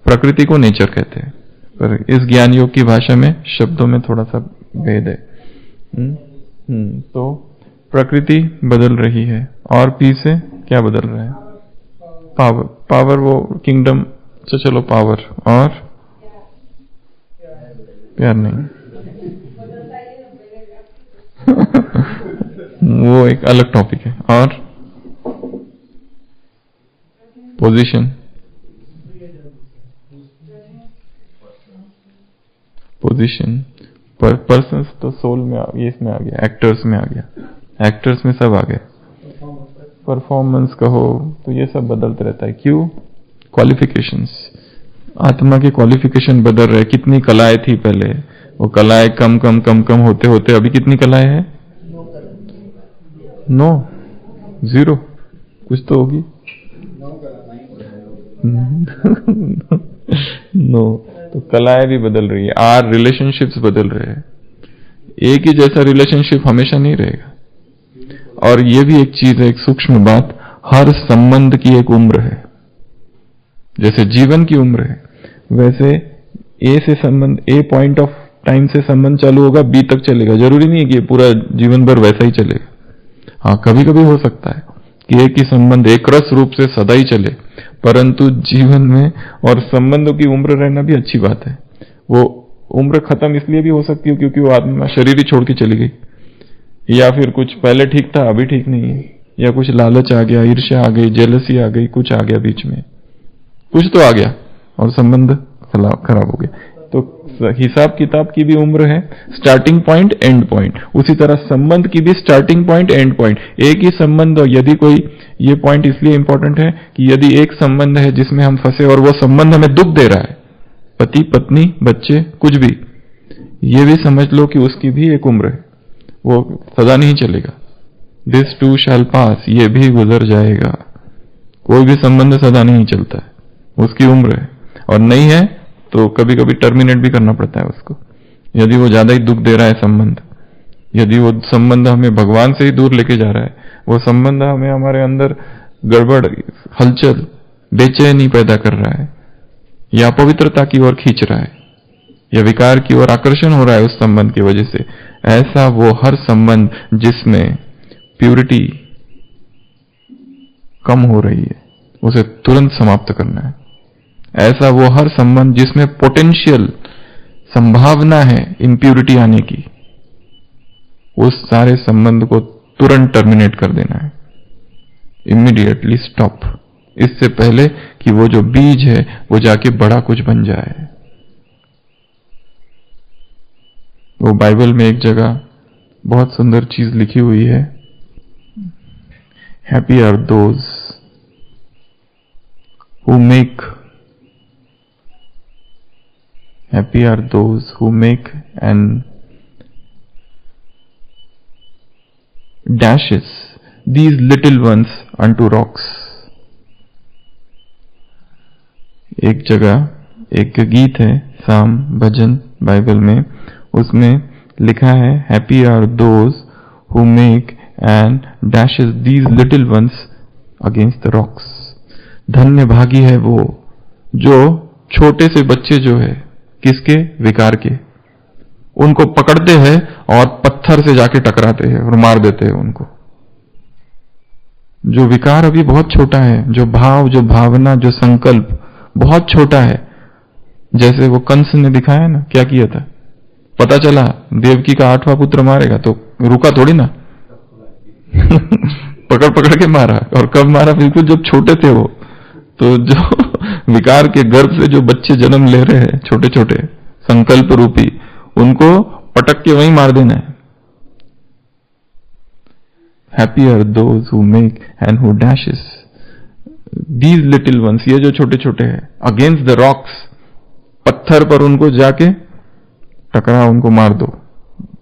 प्रकृति को नेचर कहते हैं, पर इस ज्ञान योग की भाषा में शब्दों में थोड़ा सा भेद है। तो प्रकृति बदल रही है, और पी से क्या बदल रहा है, पावर, पावर वो किंगडम से, चलो पावर, और प्यार नहीं वो एक अलग टॉपिक है। और पोजीशन, पोजीशन पर पर्सन तो सोल में ये इसमें आ गया, एक्टर्स में आ गया, एक्टर्स में सब आ गया। परफॉर्मेंस कहो तो ये सब बदलते रहता है। क्यों, क्वालिफिकेशंस, आत्मा के क्वालिफिकेशन बदल रहे। कितनी कलाएं थी पहले, वो कलाएं कम कम कम कम होते होते अभी कितनी कलाएं हैं, 9, 0, कुछ तो होगी नो तो कलाएं भी बदल रही है, आर रिलेशनशिप्स बदल रहे हैं। एक ही जैसा रिलेशनशिप हमेशा नहीं रहेगा। और ये भी एक चीज है, एक सूक्ष्म बात, हर संबंध की एक उम्र है। जैसे जीवन की उम्र है, वैसे ए से संबंध, ए पॉइंट ऑफ टाइम से संबंध चालू होगा, बी तक चलेगा। जरूरी नहीं है कि पूरा जीवन भर वैसा ही चलेगा। हाँ, कभी कभी हो सकता है कि एक ही संबंध एक रस रूप से सदा ही चले, परंतु जीवन में और संबंधों की उम्र रहना भी अच्छी बात है। वो उम्र खत्म इसलिए भी हो सकती है क्योंकि वो आत्मा शरीर ही छोड़ के चली गई, या फिर कुछ पहले ठीक था अभी ठीक नहीं है, या कुछ लालच आ गया, ईर्ष्या आ गई, जेलसी आ गई, कुछ आ गया बीच में, कुछ तो आ गया और संबंध खराब हो गया। तो हिसाब किताब की भी उम्र है, स्टार्टिंग पॉइंट, एंड पॉइंट। उसी तरह संबंध की भी स्टार्टिंग पॉइंट, एंड पॉइंट। एक ही संबंध, यदि कोई, ये पॉइंट इसलिए इंपॉर्टेंट है कि यदि एक संबंध है जिसमें हम फंसे और वो संबंध हमें दुख दे रहा है, पति पत्नी बच्चे कुछ भी, ये भी समझ लो कि उसकी भी एक उम्र है, वो सदा नहीं चलेगा। दिस टू शैल पास, ये भी गुजर जाएगा। कोई भी संबंध सदा नहीं चलता है, उसकी उम्र है। और नहीं है तो कभी कभी टर्मिनेट भी करना पड़ता है उसको, यदि वो ज्यादा ही दुख दे रहा है संबंध, यदि वो संबंध हमें भगवान से ही दूर लेके जा रहा है, वो संबंध हमें हमारे अंदर गड़बड़, हलचल, बेचैनी पैदा कर रहा है, या पवित्रता की ओर खींच रहा है, या विकार की ओर आकर्षण हो रहा है उस संबंध की वजह से, ऐसा वो हर संबंध जिसमें प्यूरिटी कम हो रही है उसे तुरंत समाप्त करना है। ऐसा वो हर संबंध जिसमें पोटेंशियल संभावना है इंप्यूरिटी आने की, उस सारे संबंध को तुरंत टर्मिनेट कर देना है। इमीडिएटली स्टॉप, इससे पहले कि वो जो बीज है वो जाके बड़ा कुछ बन जाए। वो बाइबल में एक जगह बहुत सुंदर चीज लिखी हुई है, happy are those who make Happy are those who make and dashes these little ones unto rocks। एक जगह एक गीत है, साम भजन बाइबल में, उसमें लिखा है happy are those who make and dashes these little ones against the rocks. धन्य भागी है वो जो छोटे से बच्चे जो है, किसके? विकार के, उनको पकड़ते हैं और पत्थर से जाके टकराते हैं और मार देते हैं उनको। जो विकार अभी बहुत छोटा है, जो भाव, जो भावना, जो संकल्प बहुत छोटा है, जैसे वो कंस ने दिखाया ना, क्या किया था? पता चला देवकी का 8वां पुत्र मारेगा तो रुका थोड़ी ना पकड़ पकड़ के मारा। और कब मारा? बिल्कुल जब छोटे थे वो। तो जो विकार के गर्भ से जो बच्चे जन्म ले रहे हैं, छोटे छोटे संकल्प रूपी, उनको पटक के वहीं मार देना है। Happy are those who make and who dashes these little ones, ये जो छोटे छोटे हैं, अगेंस्ट द रॉक्स, पत्थर पर उनको जाके टकरा, उनको मार दो।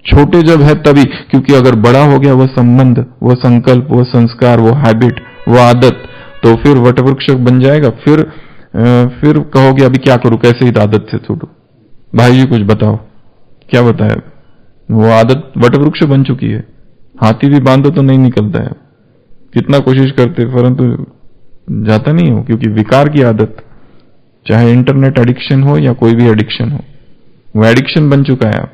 छोटे जब है तभी, क्योंकि अगर बड़ा हो गया वो संबंध, वो संकल्प, वो संस्कार, वो हैबिट, वो आदत, तो फिर वटवृक्ष बन जाएगा। फिर कहोगे अभी क्या करूं, कैसे इस आदत से छूटूं? भाई जी कुछ बताओ, क्या बताया? वो आदत वटवृक्ष बन चुकी है। हाथी भी बांधो तो नहीं निकलता है, कितना कोशिश करते परंतु जाता नहीं हो, क्योंकि विकार की आदत, चाहे इंटरनेट एडिक्शन हो या कोई भी एडिक्शन हो, वो एडिक्शन बन चुका है। आप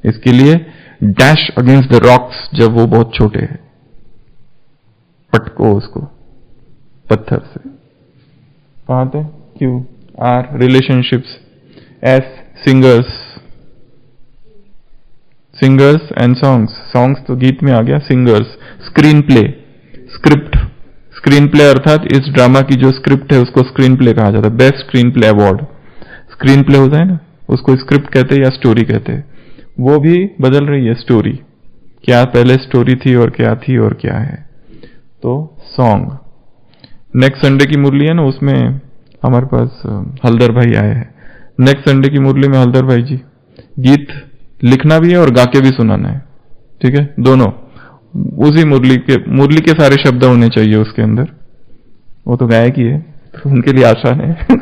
इसके लिए डैश अगेंस्ट द रॉक्स, जब वो बहुत छोटे हैं, पटको उसको पत्थर से। बात है Q R relationships, S singers, singers and songs, songs तो गीत में आ गया, singers, screen play, script, screen play अर्थात इस ड्रामा की जो स्क्रिप्ट है उसको स्क्रीन प्ले कहा जाता है। Best screen play award, screen play होता है ना, उसको स्क्रिप्ट कहते हैं या स्टोरी कहते हैं। वो भी बदल रही है स्टोरी, क्या पहले स्टोरी थी और क्या थी और क्या है। तो सॉन्ग, नेक्स्ट संडे की मुरली है ना, उसमें हमारे पास हल्दर भाई आए हैं। नेक्स्ट संडे की मुरली में हल्दर भाई जी गीत लिखना भी है और गा के भी सुनाना है, ठीक है, दोनों उसी मुरली के सारे शब्द होने चाहिए उसके अंदर। वो तो गायक ही है, तो उनके लिए आसान है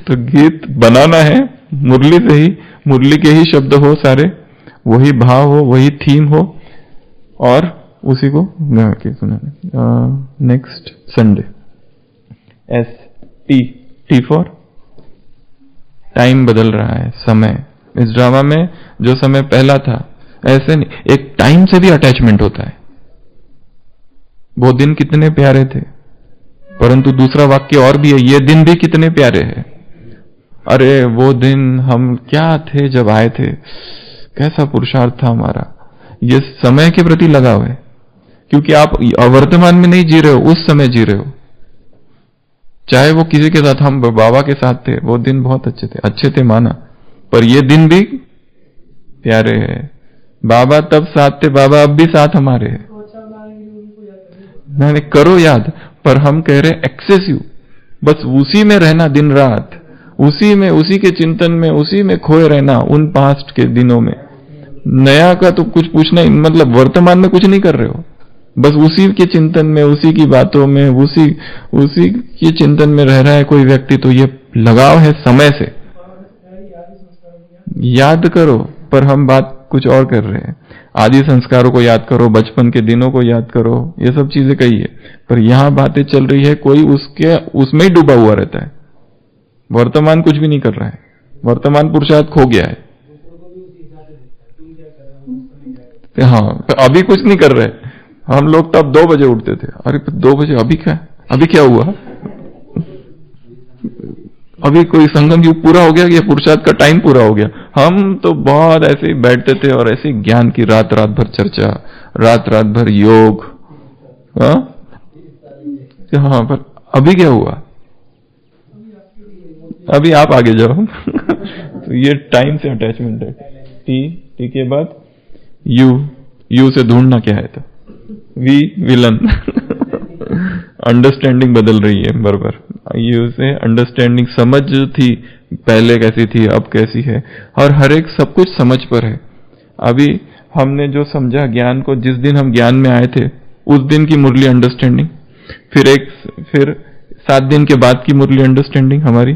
तो गीत बनाना है मुरली से ही, मुरली के ही शब्द हो सारे, वही भाव हो, वही थीम हो, और उसी को गा के सुनाना। Next Sunday, S T, T for time बदल रहा है, समय। इस ड्रामा में जो समय पहला था, ऐसे नहीं, एक टाइम से भी अटैचमेंट होता है। वो दिन कितने प्यारे थे, परंतु दूसरा वाक्य और भी है, ये दिन भी कितने प्यारे हैं। अरे वो दिन हम क्या थे जब आए थे, कैसा पुरुषार्थ था हमारा। ये समय के प्रति लगाव है, क्योंकि आप वर्तमान में नहीं जी रहे हो, उस समय जी रहे हो। चाहे वो किसी के साथ, हम बाबा के साथ थे, वो दिन बहुत अच्छे थे माना, पर ये दिन भी प्यारे हैं। बाबा तब साथ थे, बाबा अब भी साथ हमारे हैं। नहीं करो याद, पर हम कह रहे एक्सेसिव, बस उसी में रहना दिन रात, उसी में, उसी के चिंतन में, उसी में खोए रहना उन पास्ट के दिनों में। नया का तो कुछ पूछना ही, मतलब वर्तमान में कुछ नहीं कर रहे हो, बस उसी के चिंतन में, उसी की बातों में, उसी के चिंतन में रह रहा है कोई व्यक्ति। तो ये लगाव है समय से। याद करो, पर हम बात कुछ और कर रहे हैं। आदि संस्कारों को याद करो, बचपन के दिनों को याद करो, ये सब चीजें कही है, पर यहां बातें चल रही है, कोई उसमें ही डूबा हुआ रहता है, वर्तमान कुछ भी नहीं कर रहा है, वर्तमान पुरुषार्थ खो गया है। हाँ, तो अभी कुछ नहीं कर रहे। हम लोग तब 2 बजे उठते थे, अरे 2 बजे अभी क्या हुआ? अभी कोई संगम युग पूरा हो गया या पुरुषार्थ का टाइम पूरा हो गया? हम तो बहुत ऐसे ही बैठते थे और ऐसे ज्ञान की रात रात भर चर्चा, रात रात भर योग। हाँ, पर अभी क्या हुआ? अभी आप आगे जाओ। तो ये टाइम से अटैचमेंट है। टी के बाद यू से ढूंढना क्या है? तो विलन। अंडरस्टैंडिंग बदल रही है बराबर। यू से अंडरस्टैंडिंग, समझ थी पहले कैसी थी अब कैसी है, और हर एक सब कुछ समझ पर है। अभी हमने जो समझा ज्ञान को, जिस दिन हम ज्ञान में आए थे उस दिन की मुरली अंडरस्टैंडिंग, फिर 7 दिन के बाद की मुरली अंडरस्टैंडिंग हमारी,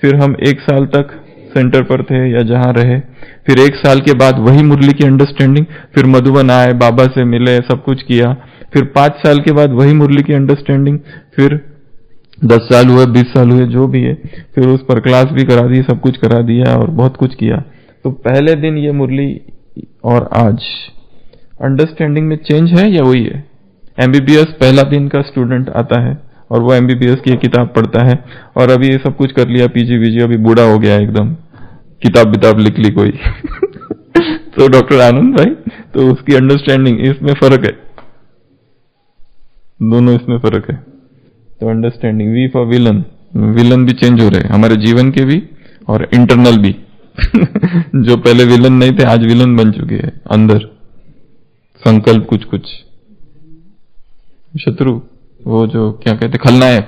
फिर हम 1 साल तक सेंटर पर थे या जहां रहे, फिर 1 साल के बाद वही मुरली की अंडरस्टैंडिंग, फिर मधुबन आए, बाबा से मिले, सब कुछ किया, फिर 5 साल के बाद वही मुरली की अंडरस्टैंडिंग, फिर 10 साल हुए, 20 साल हुए, जो भी है, फिर उस पर क्लास भी करा दी, सब कुछ करा दिया और बहुत कुछ किया। तो पहले दिन ये मुरली और आज अंडरस्टैंडिंग में चेंज है या वही है? एमबीबीएस पहला दिन का स्टूडेंट आता है और वो एमबीबीएस की किताब पढ़ता है, और अभी ये सब कुछ कर लिया, पीजी वीजी, अभी बूढ़ा हो गया एकदम, किताब लिख ली कोई। तो डॉक्टर आनंद भाई, तो उसकी अंडरस्टैंडिंग, इसमें फर्क है, दोनों इसमें फर्क है। तो understanding, we for villain, villain भी चेंज हो रहे हैं हमारे जीवन के भी और इंटरनल भी। जो पहले विलन नहीं थे आज विलन बन चुके हैं अंदर, संकल्प कुछ कुछ, शत्रु, वो जो क्या कहते खलनायक।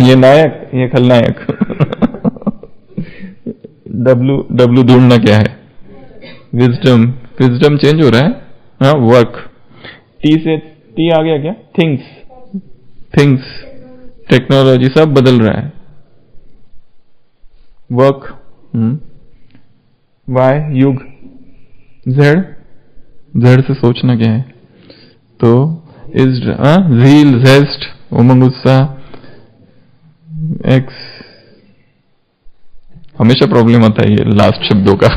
ये नायक, ये खलनायक। डब्लू ढूंढना क्या है? विजडम चेंज हो रहा है। हाँ, वर्क, टी आ गया क्या? थिंग्स, टेक्नोलॉजी, सब बदल रहा है। वर्क, वाई, युग, जेड से सोचना क्या है? तो इज झील, जेस्ट, उमंग, उत्साह, एक्स, हमेशा प्रॉब्लम आता है ये लास्ट शब्दों का।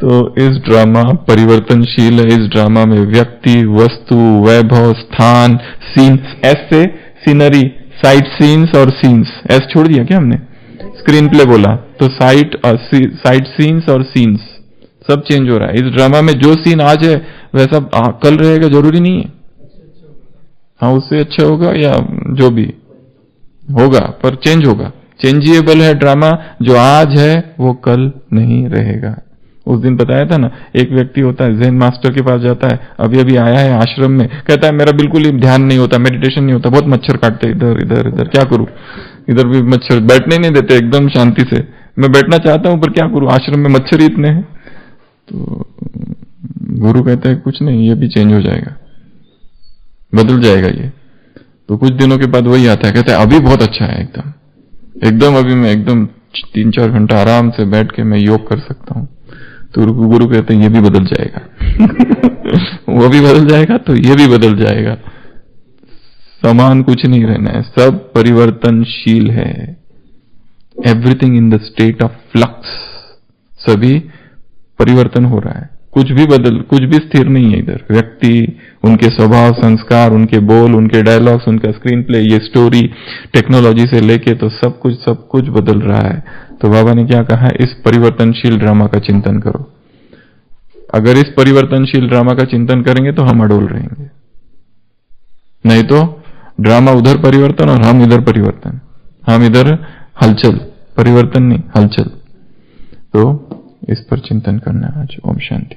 तो इस ड्रामा परिवर्तनशील है। इस ड्रामा में व्यक्ति, वस्तु, वैभव, स्थान, सीन, एस से सीनरी, साइट सीन्स और सीन्स, एस छोड़ दिया क्या हमने? स्क्रीन प्ले बोला तो साइट सीन्स और सीन्स सब चेंज हो रहा है। इस ड्रामा में जो सीन आज है वैसा कल रहेगा जरूरी नहीं है। हाँ, उससे अच्छा होगा या जो भी होगा, पर चेंज होगा। चेंजिएबल है ड्रामा, जो आज है वो कल नहीं रहेगा। उस दिन बताया था ना, एक व्यक्ति होता है, ज़ेन मास्टर के पास जाता है, अभी आया है आश्रम में, कहता है मेरा बिल्कुल ही ध्यान नहीं होता, मेडिटेशन नहीं होता, बहुत मच्छर काटते इधर इधर इधर, क्या करूं? इधर भी मच्छर, बैठने नहीं देते एकदम शांति से, मैं बैठना चाहता हूं पर क्या करूं, आश्रम में मच्छर ही इतने हैं। तो गुरु कहता है कुछ नहीं, ये भी चेंज हो जाएगा, बदल जाएगा ये। तो कुछ दिनों के बाद वही आता है, कहता है अभी बहुत अच्छा है, एकदम अभी मैं एकदम 3-4 घंटा आराम से बैठ के मैं योग कर सकता हूं। तो गुरु कहते हैं ये भी बदल जाएगा। वो भी बदल जाएगा तो ये भी बदल जाएगा। समान कुछ नहीं रहना है, सब परिवर्तनशील है। Everything in the state of flux, सभी परिवर्तन हो रहा है, कुछ भी स्थिर नहीं है इधर। व्यक्ति, उनके स्वभाव, संस्कार, उनके बोल, उनके डायलॉग्स, उनका स्क्रीन प्ले, ये स्टोरी, टेक्नोलॉजी से लेके तो सब कुछ बदल रहा है। तो बाबा ने क्या कहा? इस परिवर्तनशील ड्रामा का चिंतन करो। अगर इस परिवर्तनशील ड्रामा का चिंतन करेंगे तो हम अडोल रहेंगे, नहीं तो ड्रामा उधर परिवर्तन और हम इधर परिवर्तन, हम इधर हलचल, परिवर्तन नहीं हलचल। तो इस पर चिंतन करना आज। ओम शांति।